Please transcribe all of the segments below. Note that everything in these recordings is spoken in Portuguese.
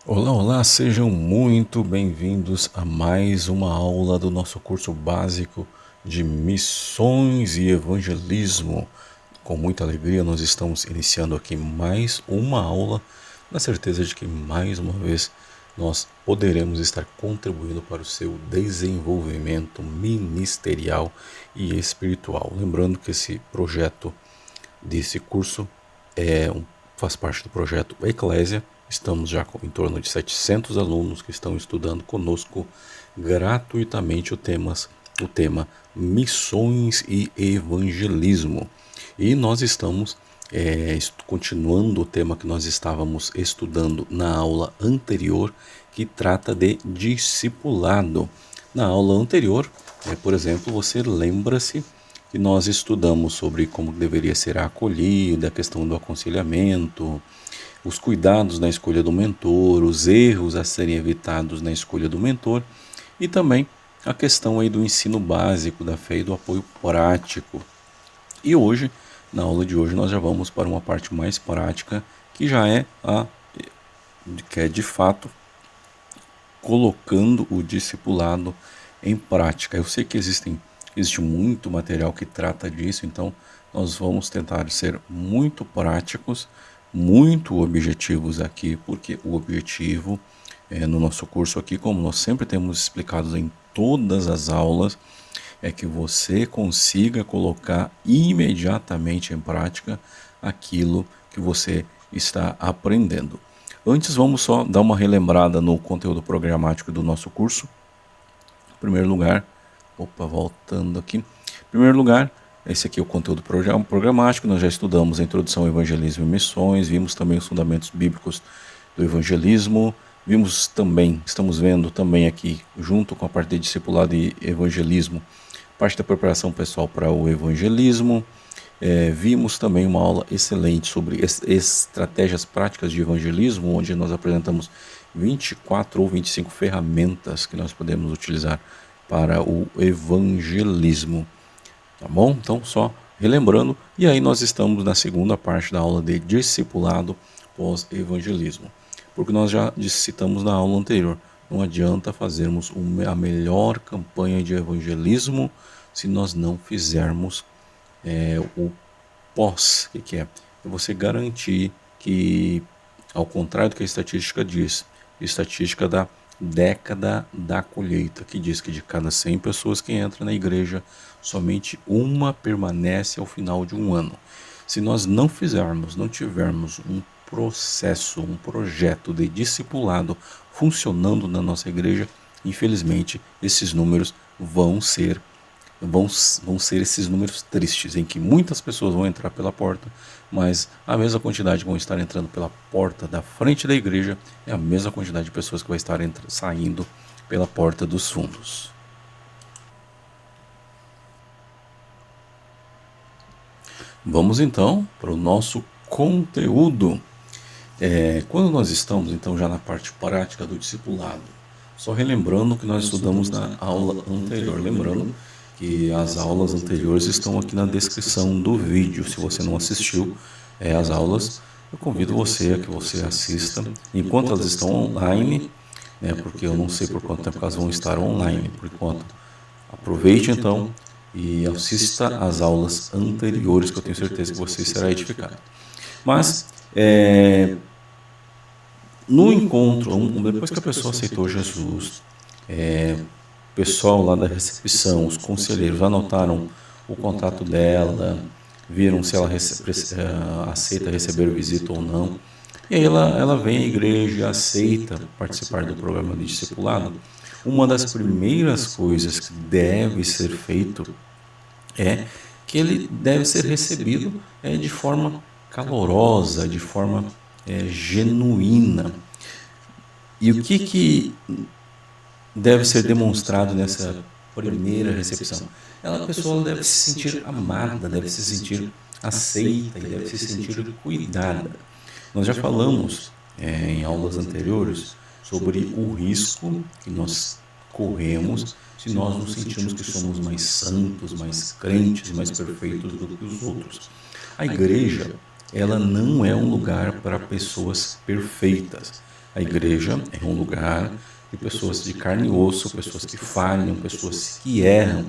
Olá, olá, sejam muito bem-vindos a mais uma aula do nosso curso básico de Missões e Evangelismo. Com muita alegria, nós estamos iniciando aqui mais uma aula, na certeza de que mais uma vez nós poderemos estar contribuindo para o seu desenvolvimento ministerial e espiritual. Lembrando que esse projeto desse curso faz parte do projeto Eclésia. Estamos já com em torno de 700 alunos que estão estudando conosco gratuitamente o tema Missões e Evangelismo. E nós estamos continuando o tema que nós estávamos estudando na aula anterior, que trata de discipulado. Na aula anterior, por exemplo, você lembra-se que nós estudamos sobre como deveria ser a acolhida, a questão do aconselhamento, os cuidados na escolha do mentor, os erros a serem evitados na escolha do mentor e também a questão aí do ensino básico da fé e do apoio prático. E hoje, na aula de hoje, nós já vamos para uma parte mais prática, que já é de fato colocando o discipulado em prática. Eu sei que existe muito material que trata disso, então nós vamos tentar ser muito práticos, muito objetivos aqui, porque o objetivo no nosso curso aqui, como nós sempre temos explicado em todas as aulas, é que você consiga colocar imediatamente em prática aquilo que você está aprendendo. Antes, vamos só dar uma relembrada no conteúdo programático do nosso curso. Em primeiro lugar, voltando aqui. Em primeiro lugar, esse aqui é o conteúdo programático. Nós já estudamos a introdução ao evangelismo e missões, vimos também os fundamentos bíblicos do evangelismo, estamos vendo também aqui, junto com a parte de discipulado e evangelismo, parte da preparação pessoal para o evangelismo. Vimos também uma aula excelente sobre estratégias práticas de evangelismo, onde nós apresentamos 24 ou 25 ferramentas que nós podemos utilizar para o evangelismo. Tá bom? Então, só relembrando, e aí nós estamos na segunda parte da aula de discipulado pós-evangelismo. Porque nós já citamos na aula anterior, não adianta fazermos a melhor campanha de evangelismo se nós não fizermos o pós. O que é? É você garantir que, ao contrário do que a estatística diz, a estatística da década da colheita, que diz que de cada 100 pessoas que entram na igreja, somente uma permanece ao final de um ano. Se nós não tivermos um processo, um projeto de discipulado funcionando na nossa igreja, infelizmente esses números vão ser esses números tristes, em que muitas pessoas vão entrar pela porta, mas a mesma quantidade que vão estar entrando pela porta da frente da igreja é a mesma quantidade de pessoas que vai estar saindo pela porta dos fundos. Vamos então para o nosso conteúdo. Quando nós estamos então já na parte prática do discipulado, só relembrando o que nós estudamos na aula anterior, lembrando que as aulas anteriores estão aqui na descrição do vídeo. Se você não assistiu as aulas, eu convido você a que você assista enquanto elas estão online, porque eu não sei por quanto tempo elas vão estar online por enquanto. Aproveite então e assista às aulas anteriores, que eu tenho certeza que você será edificado. Mas no encontro, depois que a pessoa aceitou Jesus, o pessoal lá da recepção, os conselheiros anotaram o contato dela, viram se ela aceita receber visita ou não. E aí ela vem à igreja e aceita participar do programa de discipulado. Uma das primeiras coisas que deve ser feito é que ele deve ser recebido de forma calorosa, de forma genuína. E o que deve ser demonstrado nessa primeira recepção? A pessoa deve se sentir amada, deve se sentir aceita e deve se sentir cuidada. Nós já falamos em aulas anteriores sobre o risco que nós corremos se nós nos sentimos que somos mais santos, mais crentes, mais perfeitos do que os outros. A igreja, ela não é um lugar para pessoas perfeitas. A igreja é um lugar de pessoas de carne e osso, pessoas que falham, pessoas que erram.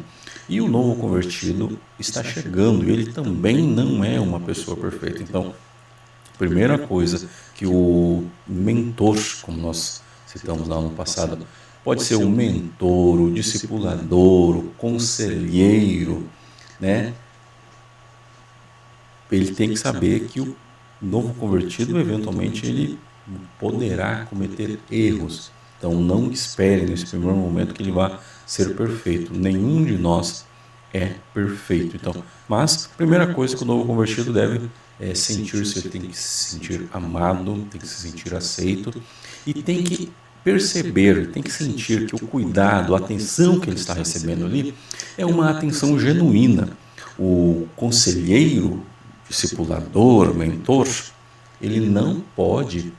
E o novo convertido está chegando e ele também não é uma pessoa perfeita. Então, a primeira coisa que o mentor, como nós citamos lá no passado, pode ser o mentor, o discipulador, o conselheiro, né? Ele tem que saber que o novo convertido, eventualmente, ele poderá cometer erros. Então, não espere nesse primeiro momento que ele vá ser perfeito. Nenhum de nós é perfeito. Então, mas, primeira coisa que o novo convertido deve sentir-se, ele tem que se sentir amado, tem que se sentir aceito e tem que perceber, tem que sentir que o cuidado, a atenção que ele está recebendo ali é uma atenção genuína. O conselheiro, discipulador, mentor, ele não pode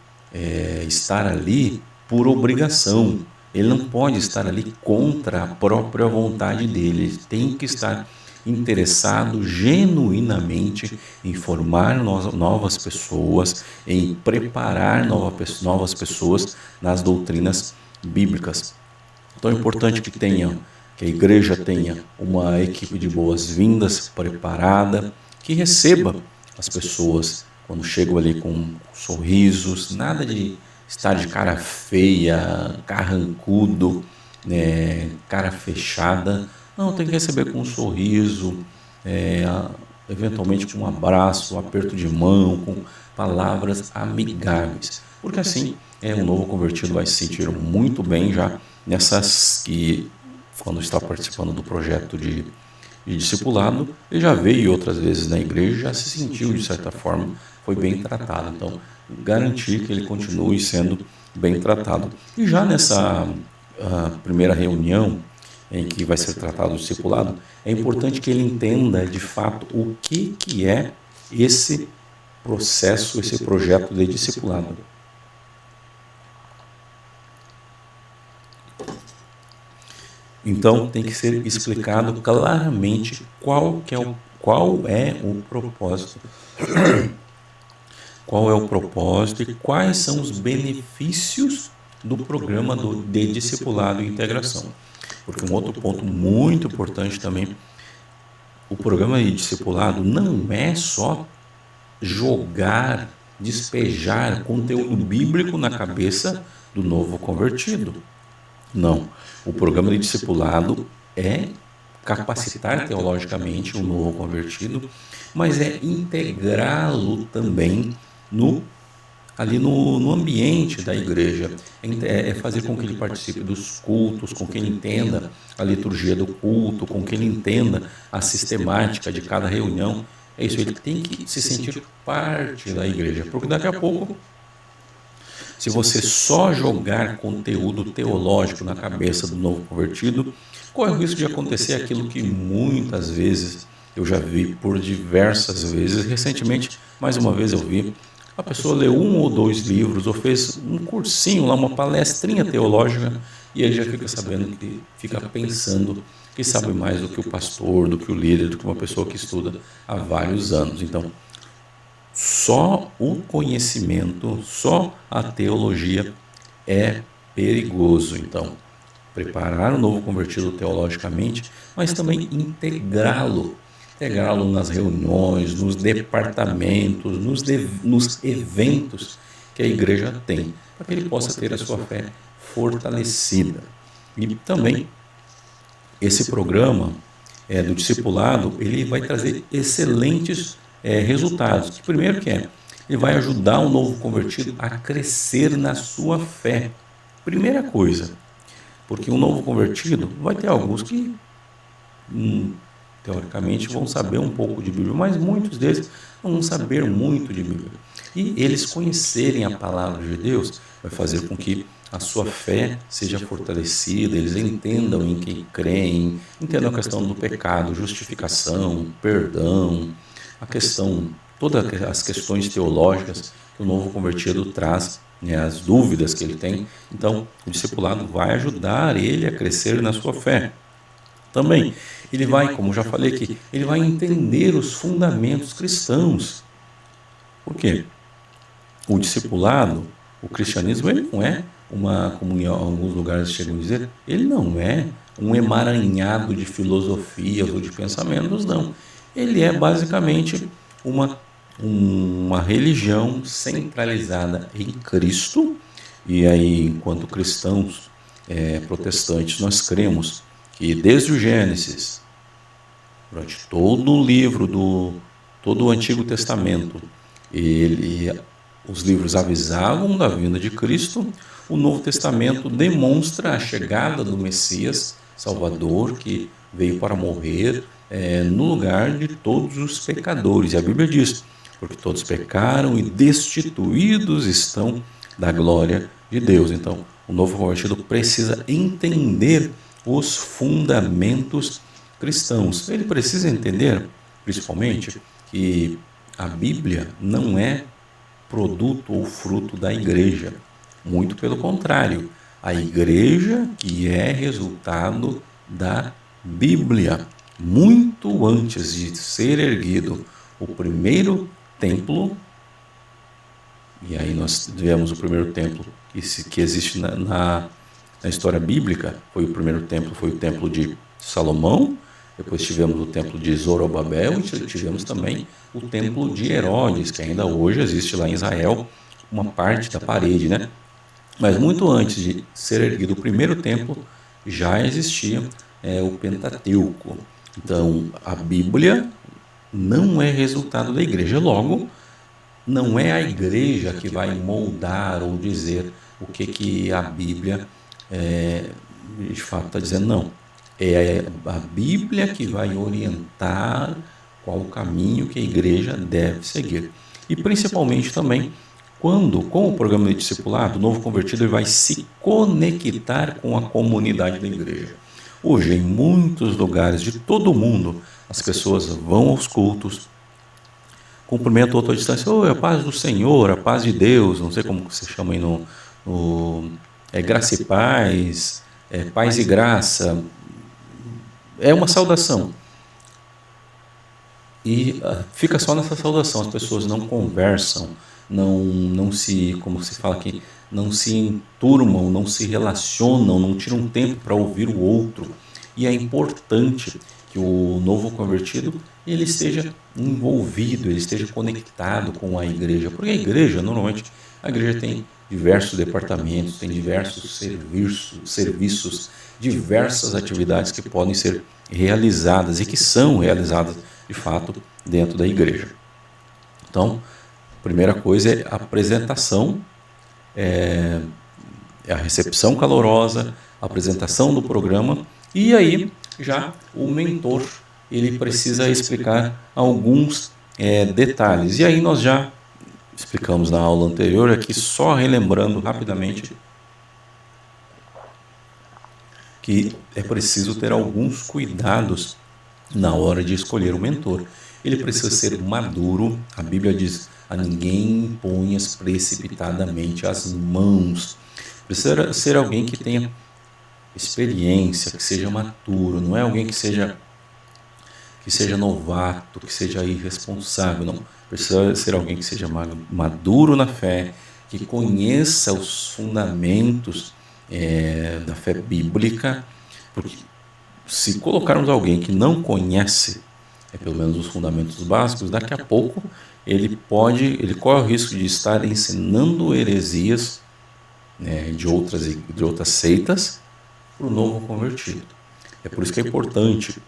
estar ali por obrigação. Ele não pode estar ali contra a própria vontade dele. Ele tem que estar interessado genuinamente em formar novas pessoas, em preparar novas pessoas nas doutrinas bíblicas. Então é importante que a igreja tenha uma equipe de boas-vindas preparada, que receba as pessoas quando chegam ali com sorrisos, nada de estar de cara feia, carrancudo, né, cara fechada. Não, tem que receber com um sorriso, é, eventualmente com um abraço, um aperto de mão, com palavras amigáveis. Porque assim, um novo convertido vai se sentir muito bem já nessas que, quando está participando do projeto de discipulado, ele já veio outras vezes na igreja, já se sentiu de certa forma, foi bem tratado. Então, garantir que ele continue sendo bem tratado. E já nessa primeira reunião em que vai ser tratado o discipulado, é importante que ele entenda de fato o que é esse processo, esse projeto de discipulado. Então, tem que ser explicado claramente qual é o propósito. Qual é o propósito e quais são os benefícios do programa de discipulado e integração. Porque um outro ponto muito importante também, o programa de discipulado não é só jogar, despejar conteúdo bíblico na cabeça do novo convertido. Não. O programa de discipulado é capacitar teologicamente o novo convertido, mas é integrá-lo também ali no ambiente da igreja, é fazer com que ele participe dos cultos, com que ele entenda a liturgia do culto, com que ele entenda a sistemática de cada reunião. É isso, ele tem que se sentir parte da igreja, porque daqui a pouco, se você só jogar conteúdo teológico na cabeça do novo convertido, corre o risco de acontecer aquilo que muitas vezes eu já vi por diversas vezes. Recentemente, mais uma vez eu vi, a pessoa leu 1 ou 2 livros ou fez um cursinho lá, uma palestrinha teológica, e ele já fica sabendo, que fica pensando que sabe mais do que o pastor, do que o líder, do que uma pessoa que estuda há vários anos. Então, só o conhecimento, só a teologia é perigoso. Então, preparar o novo convertido teologicamente, mas também integrá-lo nas reuniões, nos departamentos, nos eventos que a igreja tem, para que ele possa ter a sua fé fortalecida. E também, esse programa do discipulado, ele vai trazer excelentes resultados. Primeiro ele vai ajudar o novo convertido a crescer na sua fé. Primeira coisa, porque um novo convertido vai ter alguns que, teoricamente, vão saber um pouco de Bíblia, mas muitos deles não vão saber muito de Bíblia. E eles conhecerem a palavra de Deus vai fazer com que a sua fé seja fortalecida, eles entendam em quem creem, entendam a questão do pecado, justificação, perdão, todas as questões teológicas que o novo convertido traz, as dúvidas que ele tem. Então, o discipulado vai ajudar ele a crescer na sua fé. Também, ele vai, como já falei aqui, ele vai entender os fundamentos cristãos. Por quê? O discipulado, O cristianismo ele não é uma, como em alguns lugares chegam a dizer, ele não é um emaranhado de filosofias ou de pensamentos, não. Ele é basicamente uma religião centralizada em Cristo, e aí, enquanto cristãos protestantes, nós cremos que desde o Gênesis, durante todo o livro todo o Antigo Testamento, os livros avisavam da vinda de Cristo. O Novo Testamento demonstra a chegada do Messias Salvador, que veio para morrer no lugar de todos os pecadores. E a Bíblia diz, porque todos pecaram e destituídos estão da glória de Deus. Então, o novo convertido precisa entender os fundamentos cristãos. Ele precisa entender, principalmente, que a Bíblia não é produto ou fruto da igreja. Muito pelo contrário, a igreja que é resultado da Bíblia. Muito antes de ser erguido o primeiro templo, e aí nós vemos o primeiro templo que existe na história bíblica, foi o primeiro templo, foi o templo de Salomão, depois tivemos o templo de Zorobabel e tivemos também o templo de Herodes, que ainda hoje existe lá em Israel, uma parte da parede, né? Mas muito antes de ser erguido o primeiro templo, já existia o Pentateuco. Então, a Bíblia não é resultado da igreja. Logo, não é a igreja que vai moldar ou dizer o que a Bíblia de fato está dizendo, não. É a Bíblia que vai orientar qual o caminho que a igreja deve seguir. E principalmente também, quando, com o programa de discipulado, o novo convertido ele vai se conectar com a comunidade da igreja. Hoje, em muitos lugares de todo o mundo, as pessoas vão aos cultos, cumprimentam o outro à distância, a paz do Senhor, a paz de Deus, não sei como você chama aí graça e paz, paz e graça, é uma saudação. E fica só nessa saudação, as pessoas não conversam, não se, como se fala aqui, não se enturmam, não se relacionam, não tiram tempo para ouvir o outro. E é importante que o novo convertido ele esteja envolvido, ele esteja conectado com a igreja, porque a igreja, normalmente, a igreja tem diversos departamentos, tem diversos serviços, diversas atividades que podem ser realizadas e que são realizadas, de fato, dentro da igreja. Então, a primeira coisa é a apresentação, a recepção calorosa, a apresentação do programa, e aí já o mentor ele precisa explicar alguns detalhes. E aí nós já explicamos na aula anterior, aqui só relembrando rapidamente que é preciso ter alguns cuidados na hora de escolher o mentor. Ele precisa ser maduro, a Bíblia diz, a ninguém imponhas precipitadamente as mãos. Precisa ser alguém que tenha experiência, que seja maturo, não é alguém que seja novato, que seja irresponsável, não. Precisa ser alguém que seja maduro na fé, que conheça os fundamentos da fé bíblica, porque se colocarmos alguém que não conhece, pelo menos os fundamentos básicos, daqui a pouco ele corre o risco de estar ensinando heresias de outras seitas para o novo convertido. É por isso que é importante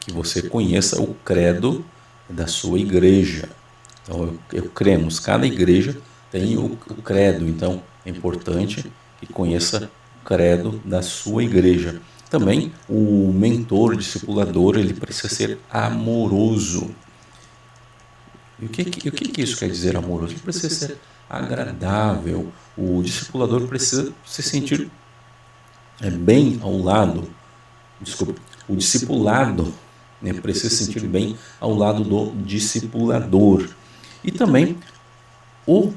que você conheça o credo da sua igreja. Então, cremos, cada igreja tem o credo, então é importante que conheça o credo da sua igreja. Também o mentor, o discipulador, ele precisa ser amoroso. E o que isso quer dizer amoroso? Ele precisa ser agradável. O discipulador precisa se sentir bem ao lado. O discipulado precisa se sentir bem ao lado do discipulador. E também o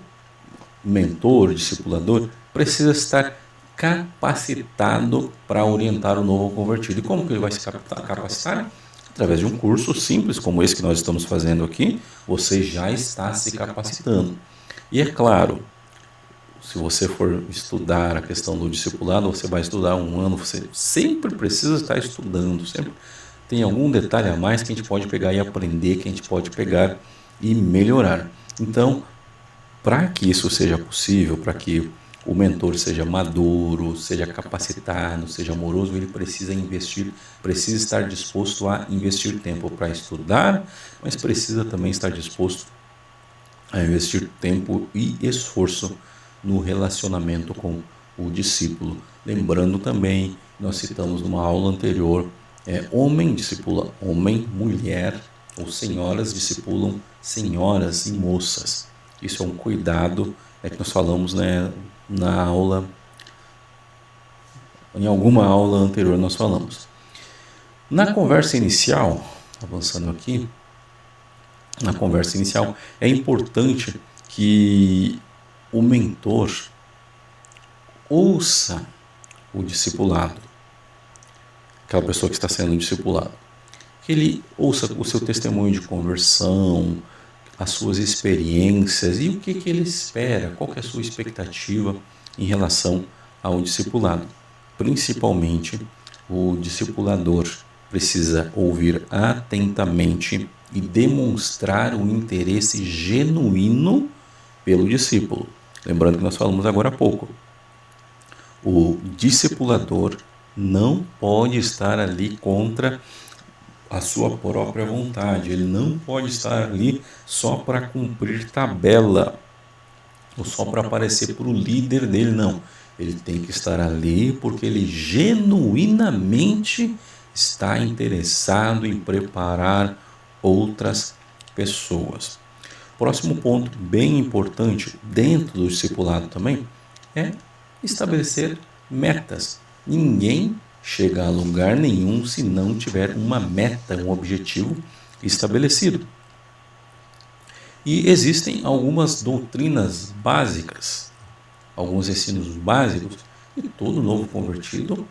mentor, o discipulador, precisa estar capacitado para orientar o novo convertido. E como que ele vai se capacitar? Através de um curso simples como esse que nós estamos fazendo aqui, você já está se capacitando. E é claro, se você for estudar a questão do discipulado, você vai estudar um ano, você sempre precisa estar estudando, sempre tem algum detalhe a mais que a gente pode pegar e aprender, que a gente pode pegar e melhorar. Então, para que isso seja possível, para que o mentor seja maduro, seja capacitado, seja amoroso, ele precisa investir, precisa estar disposto a investir tempo para estudar, mas precisa também estar disposto a investir tempo e esforço no relacionamento com o discípulo. Lembrando também, nós citamos numa aula anterior, homem discipula homem, mulher, ou senhoras discipulam senhoras e moças. Isso é um cuidado que nós falamos, né, na aula, em alguma aula anterior nós falamos. Na conversa inicial, avançando aqui, na conversa inicial, é importante que o mentor ouça o discipulado, aquela pessoa que está sendo discipulado, que ele ouça o seu testemunho de conversão, as suas experiências e o que ele espera, qual que é a sua expectativa em relação ao discipulado. Principalmente, o discipulador precisa ouvir atentamente e demonstrar um interesse genuíno pelo discípulo. Lembrando que nós falamos agora há pouco, o discipulador não pode estar ali contra a sua própria vontade, ele não pode estar ali só para cumprir tabela, ou só para aparecer para o líder dele, não. Ele tem que estar ali porque ele genuinamente está interessado em preparar outras pessoas. Próximo ponto bem importante dentro do discipulado também é estabelecer metas. Ninguém chega a lugar nenhum se não tiver uma meta, um objetivo estabelecido. E existem algumas doutrinas básicas, alguns ensinos básicos que todo novo convertido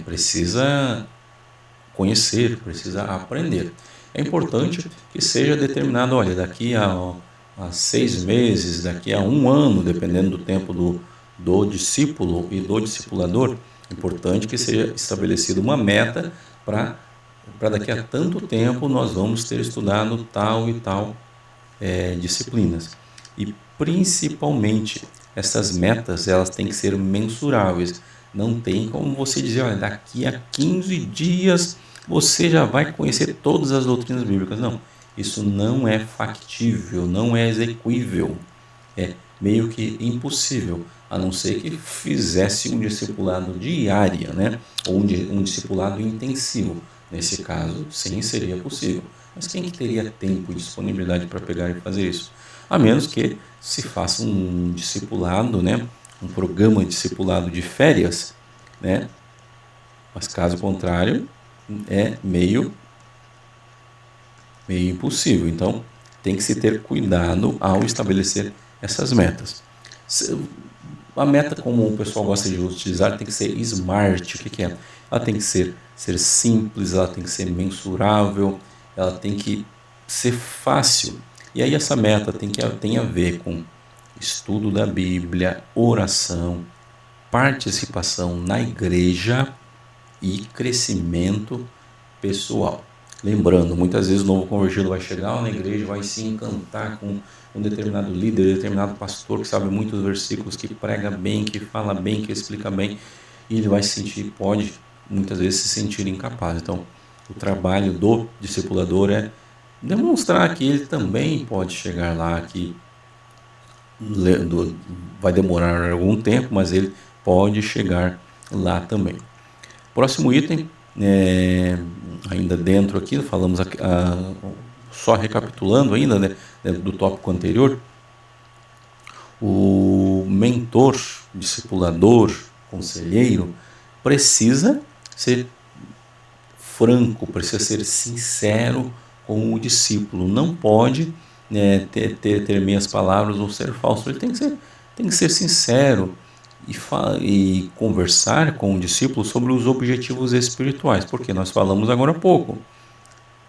precisa conhecer, precisa aprender. É importante que seja determinado, olha, daqui a 6 meses, daqui a 1 ano, dependendo do tempo do discípulo e do discipulador, é importante que seja estabelecida uma meta para daqui a tanto tempo nós vamos ter estudado tal e tal disciplinas. E principalmente, essas metas elas têm que ser mensuráveis. Não tem como você dizer, olha, daqui a 15 dias você já vai conhecer todas as doutrinas bíblicas. Não, isso não é factível, não é execuível. É meio que impossível, a não ser que fizesse um discipulado diário, né? Ou um discipulado intensivo. Nesse caso, sim, seria possível. Mas quem que teria tempo e disponibilidade para pegar e fazer isso? A menos que se faça um discipulado, né? Um programa de discipulado de férias, né? Mas caso contrário, é meio impossível. Então, tem que se ter cuidado ao estabelecer essas metas. A meta, como o pessoal gosta de utilizar, tem que ser smart. O que é? Ela tem que ser simples, ela tem que ser mensurável, ela tem que ser fácil. E aí essa meta tem a ver com estudo da Bíblia, oração, participação na igreja e crescimento pessoal. Lembrando, muitas vezes o novo convertido vai chegar na igreja, vai se encantar com um determinado líder, determinado pastor que sabe muitos versículos, que prega bem, que fala bem, que explica bem, e ele vai se sentir, pode muitas vezes se sentir incapaz. Então, o trabalho do discipulador é demonstrar que ele também pode chegar lá, que vai demorar algum tempo, mas ele pode chegar lá também. Próximo item, ainda dentro aqui, falamos só recapitulando ainda, né, do tópico anterior, o mentor, discipulador, conselheiro, precisa ser franco, precisa ser sincero com o discípulo, não pode ter meias palavras ou ser falso, ele tem que ser sincero e conversar com o discípulo sobre os objetivos espirituais, porque nós falamos agora há pouco,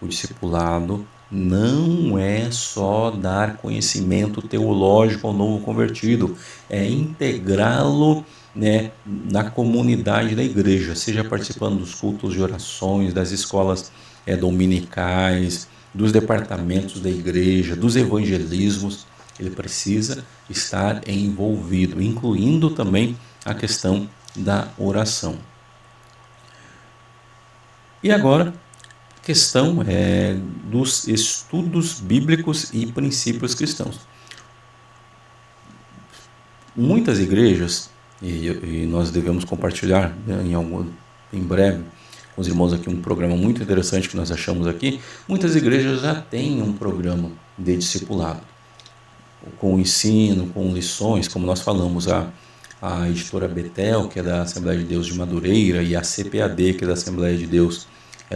o discipulado não é só dar conhecimento teológico ao novo convertido, é integrá-lo, né, na comunidade da igreja, seja participando dos cultos de orações, das escolas dominicais, dos departamentos da igreja, dos evangelismos. Ele precisa estar envolvido, incluindo também a questão da oração. E agora, questão dos estudos bíblicos e princípios cristãos. Muitas igrejas, e nós devemos compartilhar, né, em breve com os irmãos aqui um programa muito interessante que nós achamos aqui, muitas igrejas já têm um programa de discipulado, com ensino, com lições, como nós falamos, a editora Betel, que é da Assembleia de Deus de Madureira, e a CPAD, que é da Assembleia de Deus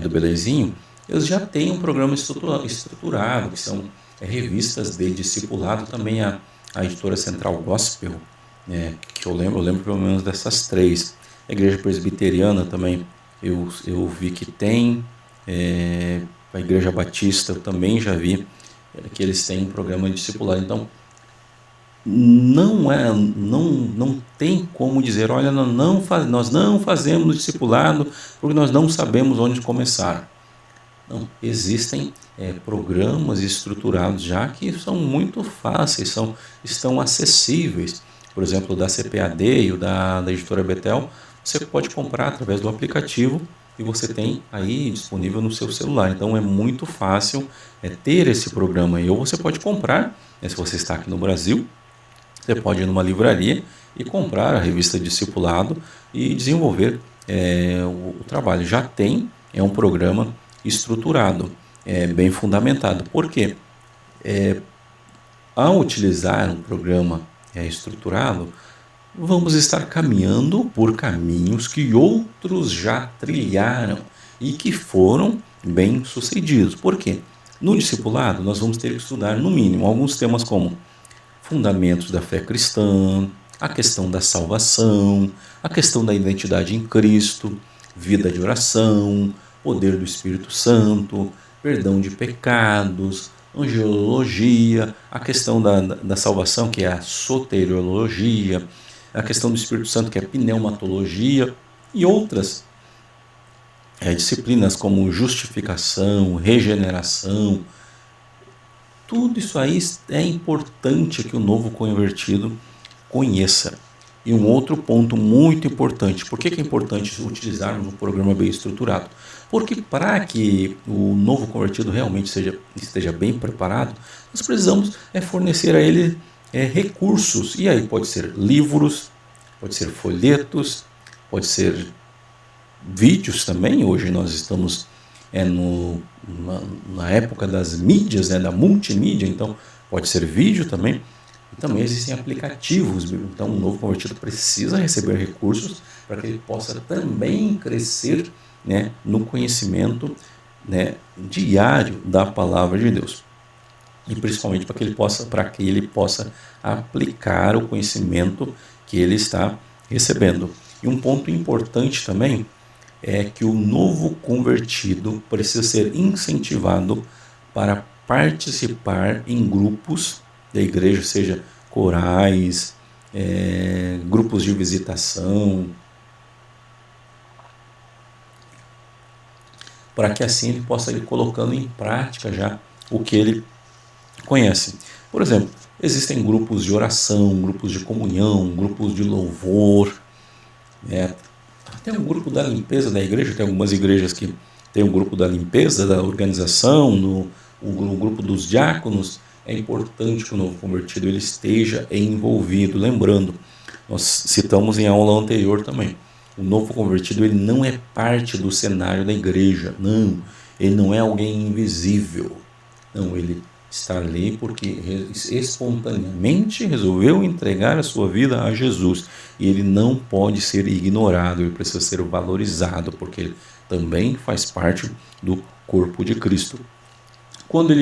do Belezinho, eles já têm um programa estruturado, que são revistas de discipulado, também a editora Central Gospel, que eu lembro pelo menos dessas três. A Igreja Presbiteriana também eu vi que tem, a Igreja Batista eu também já vi que eles têm um programa de discipulado. Então, não tem como dizer, olha, nós não fazemos discipulado porque nós não sabemos onde começar. Não, existem programas estruturados já que são muito fáceis, estão acessíveis. Por exemplo, da CPAD e o da editora Betel, você pode comprar através do aplicativo e você tem aí disponível no seu celular. Então é muito fácil ter esse programa aí. Ou você pode comprar, se você está aqui no Brasil, você pode ir numa livraria e comprar a revista Discipulado e desenvolver o trabalho. Já tem um programa estruturado, bem fundamentado. Por quê? Ao utilizar um programa estruturado, vamos estar caminhando por caminhos que outros já trilharam e que foram bem sucedidos. Por quê? No discipulado, nós vamos ter que estudar, no mínimo, alguns temas como fundamentos da fé cristã, a questão da salvação, a questão da identidade em Cristo, vida de oração, poder do Espírito Santo, perdão de pecados, angelologia, a questão da salvação, que é a soteriologia, a questão do Espírito Santo, que é a pneumatologia, e outras disciplinas como justificação, regeneração. Tudo isso aí é importante que o novo convertido conheça. E um outro ponto muito importante, por que é importante utilizarmos um programa bem estruturado? Porque para que o novo convertido realmente esteja bem preparado, nós precisamos fornecer a ele recursos. E aí pode ser livros, pode ser folhetos, pode ser vídeos também. Hoje nós estamos na época das mídias, da multimídia, então pode ser vídeo também. E também existem aplicativos, então o novo convertido precisa receber recursos para que ele possa também crescer, no conhecimento, diário da palavra de Deus. E principalmente para que ele possa aplicar o conhecimento que ele está recebendo. E um ponto importante também é que o novo convertido precisa ser incentivado para participar em grupos da igreja, seja corais, grupos de visitação, para que assim ele possa ir colocando em prática já o que ele conhece. Por exemplo, existem grupos de oração, grupos de comunhão, grupos de louvor, até um grupo da limpeza da igreja. Tem algumas igrejas que tem um grupo da limpeza, da organização, o grupo dos diáconos. É importante que o novo convertido ele esteja envolvido. Lembrando, nós citamos em aula anterior também, o novo convertido ele não é parte do cenário da igreja, não, ele não é alguém invisível, não, ele está ali porque espontaneamente resolveu entregar a sua vida a Jesus, e ele não pode ser ignorado, ele precisa ser valorizado, porque ele também faz parte do corpo de Cristo. Quando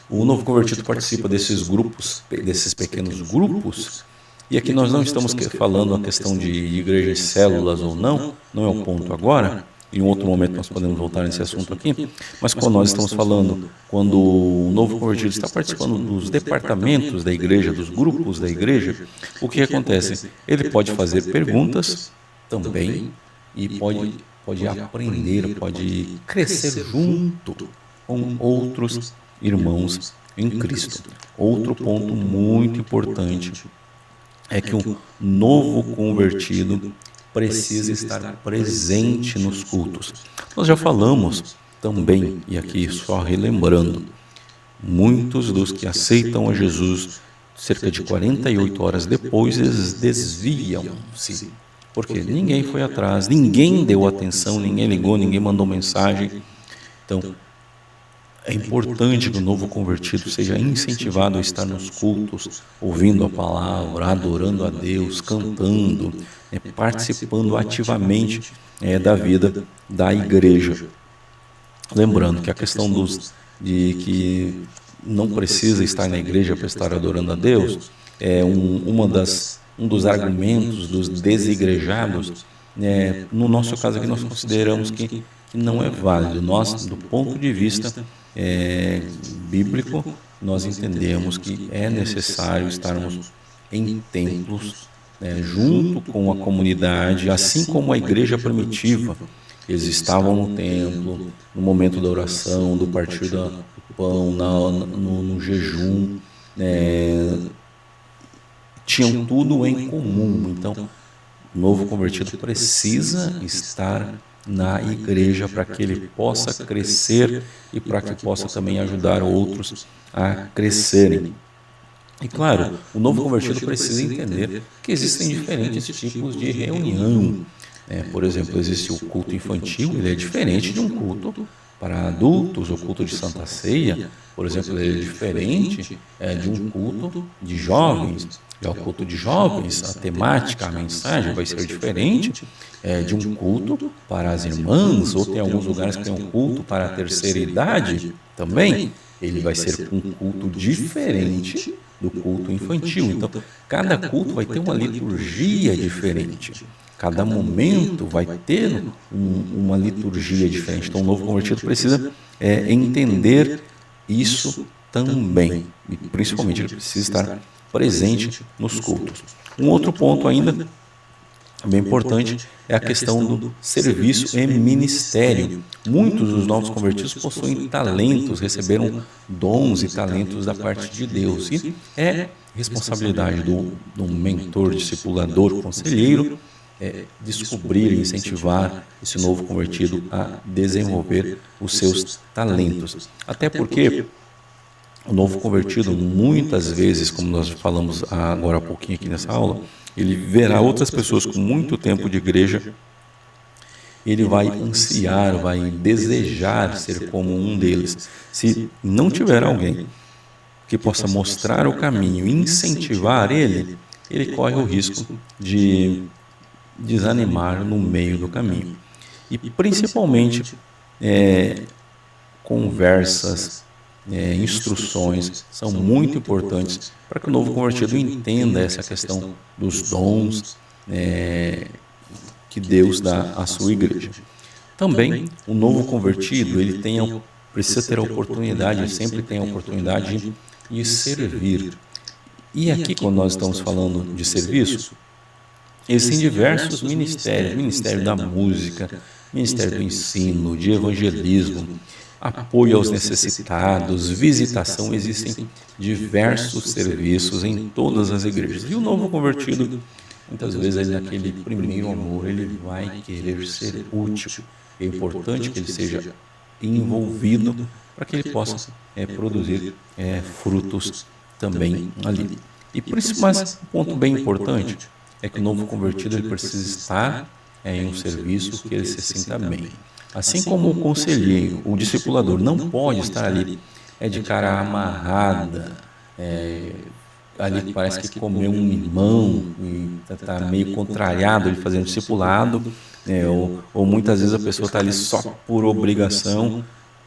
o novo convertido participa desses grupos, desses pequenos grupos, e aqui nós não estamos falando a questão de igrejas células ou não é o ponto agora. em outro momento nós podemos voltar nesse assunto aqui, mas quando nós estamos falando, quando o novo convertido está participando dos departamentos da igreja, dos grupos da igreja, o que acontece? Ele pode fazer perguntas também e pode aprender, pode crescer junto com outros irmãos em Cristo. Outro ponto muito importante é que um novo convertido precisa estar presente nos cultos. Nós já falamos também, e aqui só relembrando, muitos dos que aceitam a Jesus, cerca de 48 horas depois, eles desviam-se. Porque ninguém foi atrás, ninguém deu atenção, ninguém ligou, ninguém mandou mensagem. Então, é importante que o novo convertido seja incentivado a estar nos cultos, ouvindo a palavra, adorando a Deus, cantando, participando ativamente da vida da igreja. Lembrando que a questão de que não precisa estar na igreja para estar adorando a Deus é um dos argumentos dos desigrejados. No nosso caso aqui, nós consideramos que não é válido. Nós, do ponto de vista bíblico, nós entendemos que é necessário estarmos em templos, junto com a comunidade, assim como a igreja primitiva. Eles estavam no templo, no momento da oração, do partir do pão, no jejum, tinham tudo em comum. Então, o novo convertido precisa estar na igreja para que ele possa crescer e para que possa também ajudar outros a crescerem. E claro, o novo convertido precisa entender que existem diferentes tipos de reunião. Por exemplo, existe o culto infantil, ele é diferente de um culto para adultos. O culto de Santa Ceia, por exemplo, ele é diferente de um culto de jovens. Já o culto de jovens, a temática, a mensagem vai ser diferente de um culto para as irmãs, ou tem alguns lugares que tem um culto para a terceira idade também. Ele vai ser um culto diferente do culto infantil. Então, cada culto vai ter uma liturgia diferente. Cada momento vai ter uma liturgia diferente. Então, o novo convertido precisa entender isso também. E, principalmente, ele precisa estar presente nos cultos. Um outro ponto ainda bem importante é a questão do serviço e ministério. Muitos dos novos convertidos possuem talentos, receberam dons e talentos da parte de Deus. E é responsabilidade do mentor, discipulador, conselheiro, descobrir e incentivar esse novo convertido a desenvolver os seus talentos. Até porque o novo convertido, muitas vezes, como nós falamos agora há pouquinho aqui nessa aula, ele verá outras pessoas com muito tempo de igreja, ele vai ansiar, vai desejar ser como um deles. Se não tiver alguém que possa mostrar o caminho, incentivar ele, ele corre o risco de desanimar no meio do caminho. E principalmente conversas, instruções são muito importantes para que o novo convertido entenda essa questão dos dons que Deus dá à sua igreja. Também o novo convertido ele precisa ter a oportunidade, ele sempre tem a oportunidade de servir. E aqui, quando nós estamos falando de serviço, existem diversos ministérios: ministério da música, ministério do ensino, de evangelismo, apoio aos necessitados, visitação. Existem diversos serviços em todas as igrejas. E o novo convertido, muitas vezes, ele, naquele primeiro amor, ele vai querer ser útil. É importante que ele seja envolvido para que ele possa produzir frutos também ali. Mas um ponto bem importante é que o novo convertido ele precisa estar em um serviço que ele se sinta bem. Assim como o conselheiro, o discipulador não pode estar ali de cara amarrada, ali parece que comeu um limão e está meio contrariado ele fazendo discipulado, ou muitas vezes a pessoa está ali só por obrigação.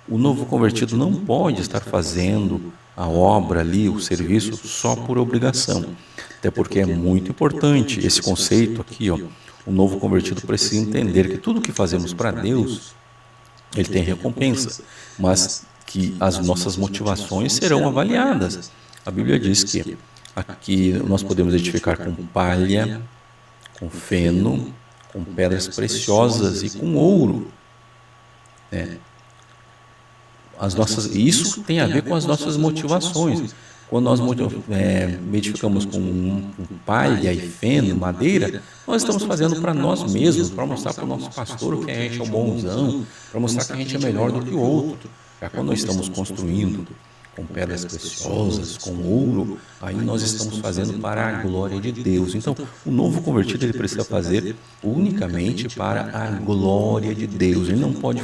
O novo convertido não pode estar fazendo a obra ali, o serviço, só por obrigação. Até porque é muito importante esse conceito aqui, o novo convertido precisa entender que tudo que fazemos para Deus, ele tem recompensa, mas que as nossas motivações serão avaliadas. A Bíblia diz que aqui nós podemos edificar com palha, com feno, com pedras preciosas e com ouro. Isso tem a ver com as nossas motivações. Quando nós edificamos com palha e feno, madeira, nós estamos fazendo para nós mesmos, para mostrar para o nosso pastor que a gente é o bonzão, para mostrar que a gente é melhor do que o outro. Já quando nós estamos construindo com pedras preciosas, com ouro, aí nós estamos fazendo para a glória de Deus. Então, o novo convertido ele precisa fazer unicamente para a glória de Deus. Ele não pode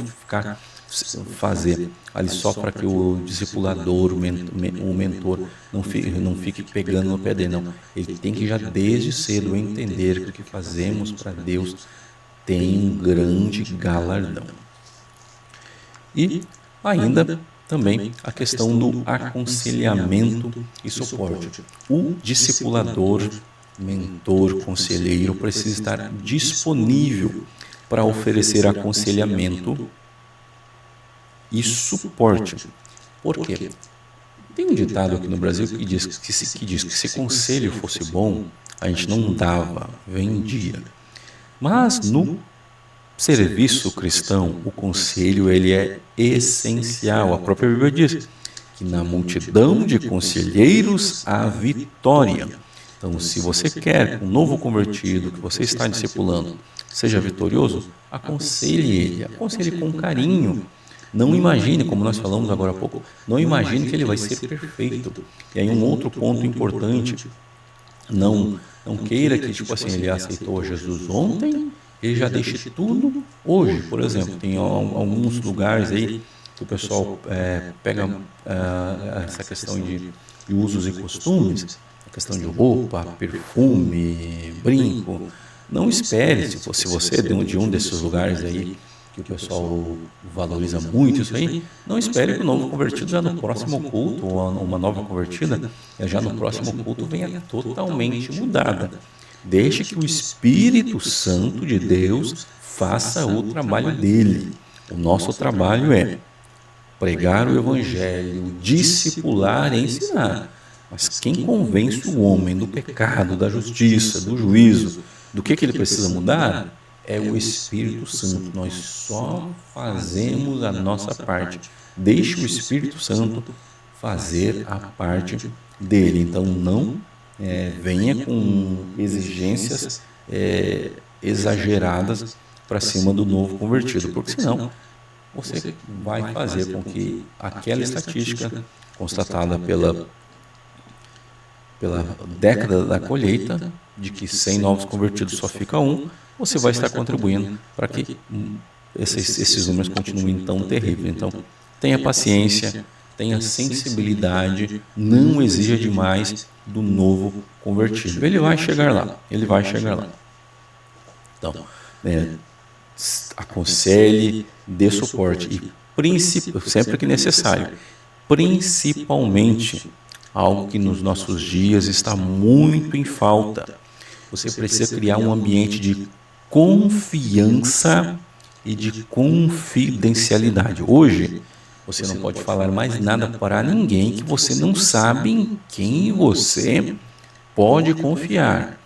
fazer ali só para que o discipulador, o mentor, não fique pegando no pé dele, não. Ele tem que já desde cedo entender que o que fazemos para Deus tem um grande galardão. E ainda também a questão do aconselhamento e suporte. O discipulador, mentor, conselheiro precisa estar disponível para oferecer aconselhamento e suporte. Por quê? Tem um ditado aqui no Brasil que diz que se conselho fosse bom, a gente não dava, vendia. Mas no serviço cristão, o conselho ele é essencial. A própria Bíblia diz que na multidão de conselheiros há vitória. Então, se você quer um novo convertido que você está discipulando seja vitorioso, aconselhe com carinho. Não imagine, como nós falamos agora há pouco, não imagine que ele vai ser perfeito. E aí um outro ponto importante, não queira que tipo assim, ele aceitou Jesus ontem, ele já deixe tudo hoje. Por exemplo, tem alguns lugares aí que o pessoal pega essa questão de usos e costumes, a questão de roupa, perfume, brinco. Não espere, se você é de um desses lugares aí, que o pessoal valoriza muito isso aí, não espere que o novo convertido já no próximo culto, ou uma nova convertida, já no próximo culto venha totalmente mudada. Deixe que o Espírito Santo de Deus faça o trabalho dele. O nosso trabalho é pregar o Evangelho, discipular e ensinar. Mas quem convence o homem do pecado, da justiça, do juízo, do que ele precisa mudar, é o Espírito Santo. Nós só fazemos a nossa parte. Deixe o Espírito Santo fazer a parte dele. Então, não venha com exigências exageradas para cima do novo convertido, porque senão você vai fazer com que aquela estatística constatada pela década da colheita, de que 100 novos convertidos só fica um, você vai estar contribuindo para que esses números continuem tão terríveis. Então, tenha paciência, tenha sensibilidade, não exija demais do novo convertido. Ele vai chegar lá, Então, aconselhe, dê suporte e, sempre que necessário, principalmente, algo que nos nossos dias está muito em falta. Você precisa criar um ambiente de confiança e de confidencialidade. Hoje, você não pode falar mais nada para ninguém que você não sabe em quem você pode confiar.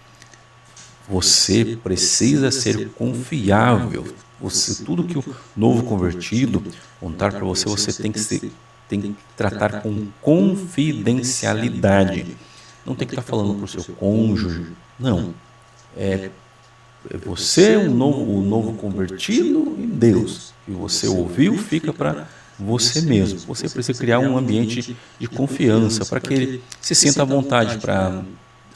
Você precisa ser confiável. Tudo que o novo convertido contar para você, você tem que tratar com confidencialidade. Não tem que estar falando para o seu cônjuge. Não. Você é o novo convertido e Deus. E você ouviu, fica para você mesmo. Você precisa criar um ambiente de confiança para que ele se sinta à vontade para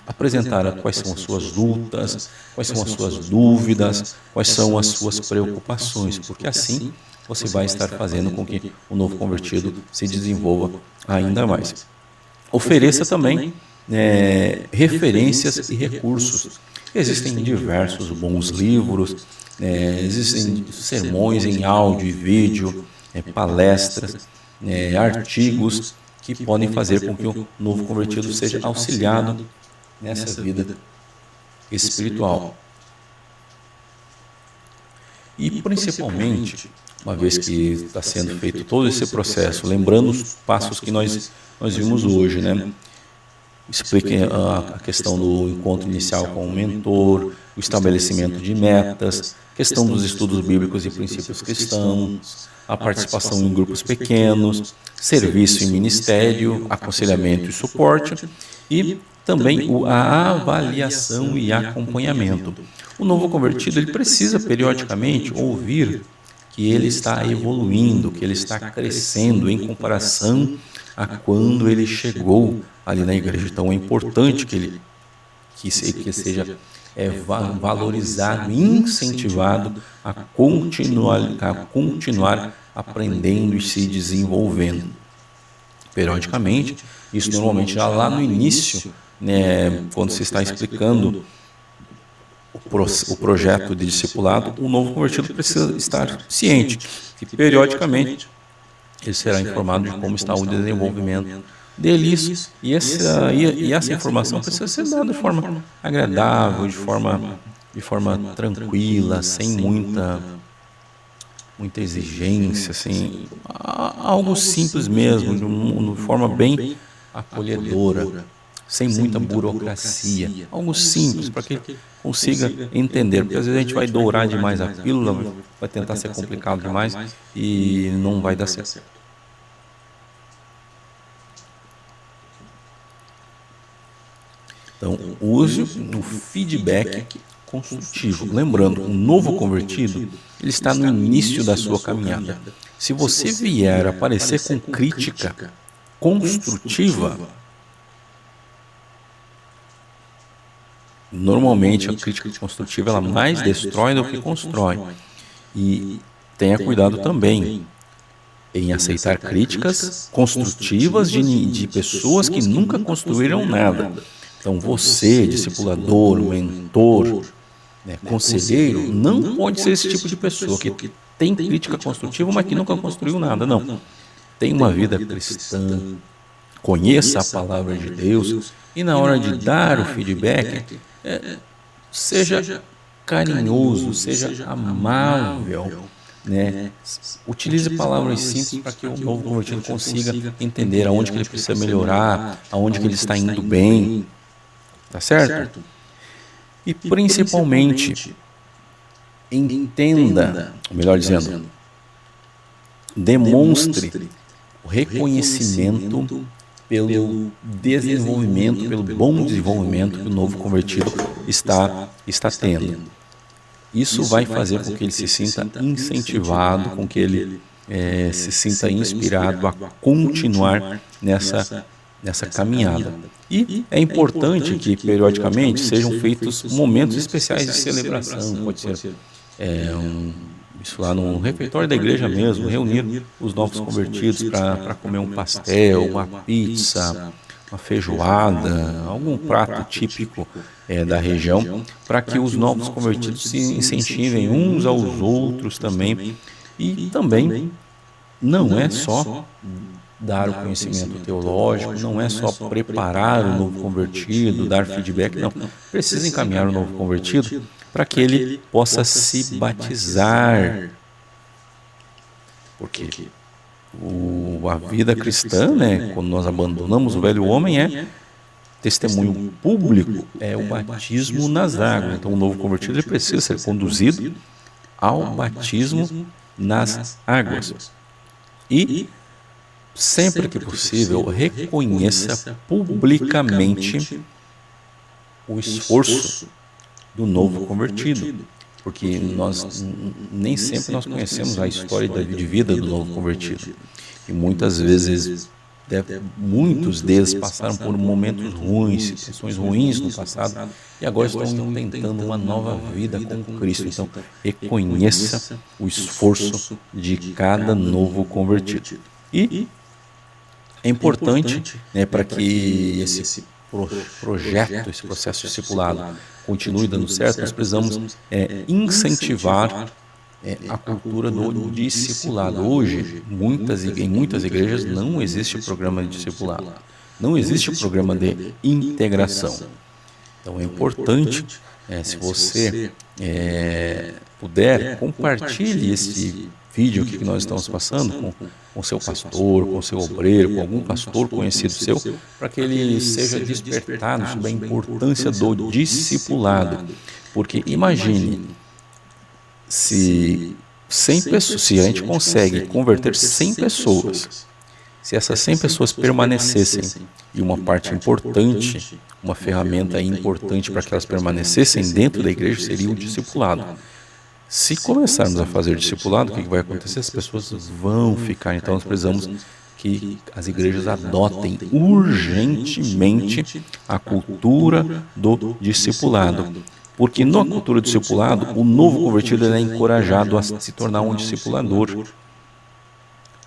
apresentar quais são as suas lutas, quais são as suas dúvidas, quais são as suas preocupações, porque assim você vai estar fazendo com que o novo convertido se desenvolva ainda mais. Ofereça também referências e recursos. Existem diversos bons livros, existem sermões em áudio e vídeo, palestras, artigos que podem fazer com que o novo convertido seja auxiliado nessa vida espiritual. E principalmente, uma vez que está sendo feito todo esse processo, lembrando os passos que nós vimos hoje, né? Expliquem a questão do encontro inicial com o mentor, o estabelecimento de metas, questão dos estudos bíblicos e princípios cristãos, a participação em grupos pequenos, serviço e ministério, aconselhamento e suporte, e também a avaliação e acompanhamento. O novo convertido ele precisa periodicamente ouvir que ele está evoluindo, que ele está crescendo em comparação a quando ele chegou ali na igreja. Então é importante que seja valorizado, incentivado a continuar aprendendo e se desenvolvendo. Periodicamente, isso normalmente já lá no início, né, quando se está explicando o projeto de discipulado, o novo convertido precisa estar ciente que periodicamente ele será informado de como está o desenvolvimento dele, e essa informação precisa ser dada de forma agradável, de forma tranquila, sem muita exigência, assim, algo simples mesmo, de forma bem acolhedora, sem muita burocracia, algo simples para que ele consiga entender, porque às vezes a gente vai dourar demais a pílula, vai tentar ser complicado demais e não vai dar certo. Então, use o feedback construtivo. Lembrando, um novo convertido, ele está no início da sua caminhada. Se você vier aparecer com crítica construtiva, normalmente a crítica construtiva ela mais destrói do que constrói. E tenha cuidado também em aceitar críticas construtivas de pessoas que nunca construíram nada. Então você, discipulador, mentor, né, conselheiro, não pode ser esse tipo de pessoa que tem crítica construtiva, mas que nunca construiu nada. Não. Tem uma vida cristã, conheça a palavra de Deus e na hora de dar o feedback, seja carinhoso, seja amável, né? Utilize palavras simples para que o novo convertido consiga entender aonde que ele precisa melhorar, aonde que ele está indo bem. Tá certo? E principalmente, entenda, ou melhor dizendo, demonstre o reconhecimento pelo desenvolvimento, pelo bom desenvolvimento que o novo convertido está tendo. Isso vai fazer com que ele se sinta incentivado, com que ele se sinta inspirado a continuar nessa caminhada. E é importante que periodicamente sejam feitos momentos especiais de celebração. Pode ser isso lá no refeitório da igreja mesmo, reunir os novos convertidos para comer um pastel, uma pizza, uma feijoada, algum prato típico da região, para que os novos convertidos se incentivem uns aos outros também. E também não é só dar o conhecimento teológico, não é só preparar o novo convertido, dar feedback, não. Precisa encaminhar o novo convertido para que ele possa se batizar. Porque a vida cristã, né, quando nós abandonamos o velho homem, testemunho público, é o batismo nas águas. Então o novo convertido ele precisa ser conduzido ao batismo nas águas. E sempre que possível, reconheça publicamente o esforço do novo convertido, porque nem sempre nós conhecemos a história de vida do novo convertido. E muitas vezes, muitos deles passaram por momentos ruins, situações ruins no passado, e agora estão tentando uma nova vida com Cristo. Então, reconheça o esforço de cada novo convertido. E é importante, né, para que esse projeto, esse processo discipulado continue dando certo, nós precisamos incentivar a cultura do discipulado. Hoje, em muitas igrejas não existe programa de discipulado, não existe programa de integração. Então é importante, se você puder, compartilhe esse vídeo aqui que nós estamos passando com seu pastor, com seu obreiro, com algum pastor conhecido seu, para que ele seja despertado sobre a importância do discipulado. Porque imagine, se a gente consegue converter 100 pessoas, se essas 100 pessoas permanecessem, e uma parte importante, uma ferramenta importante para que elas permanecessem dentro da igreja seria o discipulado. Se começarmos a fazer discipulado, o que vai acontecer? As pessoas vão ficar. Então nós precisamos que as igrejas adotem urgentemente a cultura do discipulado. Porque na cultura do discipulado, o novo convertido é encorajado a se tornar um discipulador.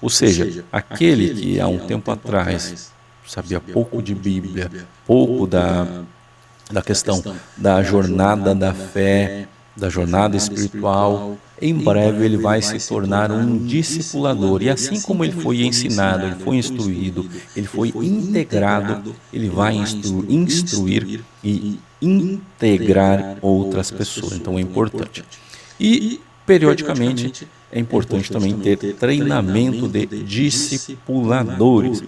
Ou seja, aquele que há um tempo atrás sabia pouco de Bíblia, pouco da questão da jornada da fé, da jornada espiritual, em breve ele vai se tornar um discipulador. E assim como ele foi ensinado, ele foi instruído, ele foi integrado, ele vai instruir e integrar outras pessoas. Então é importante. E, periodicamente, é importante também ter treinamento de discipuladores.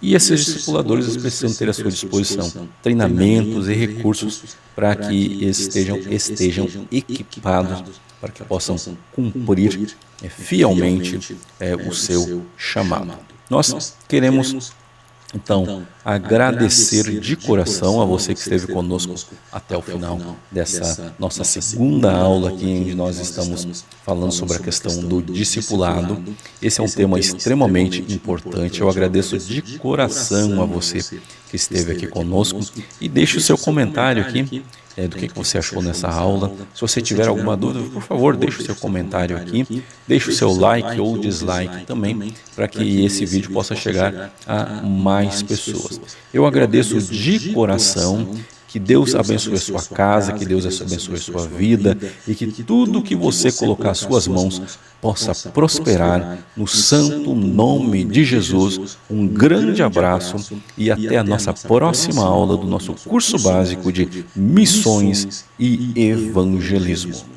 E esses discipuladores precisam ter à sua disposição treinamentos e recursos para que eles estejam equipados, para que possam cumprir fielmente o seu chamado. Nós queremos, então, agradecer de coração a você que esteve conosco até o final dessa nossa segunda aula aqui, onde nós estamos falando sobre a questão do discipulado. Esse é um tema extremamente importante. Eu agradeço de coração a você que esteve aqui conosco e deixe o seu comentário aqui do que você achou nessa aula. Se você tiver alguma dúvida, por favor, deixe o seu comentário aqui, deixe o seu like ou dislike também, para que esse vídeo possa chegar a mais pessoas. Eu agradeço de coração. Que Deus abençoe a sua casa, que Deus abençoe a sua vida e que tudo que você colocar às suas mãos possa prosperar no santo nome de Jesus. Um grande abraço e até a nossa próxima aula do nosso curso básico de Missões e Evangelismo.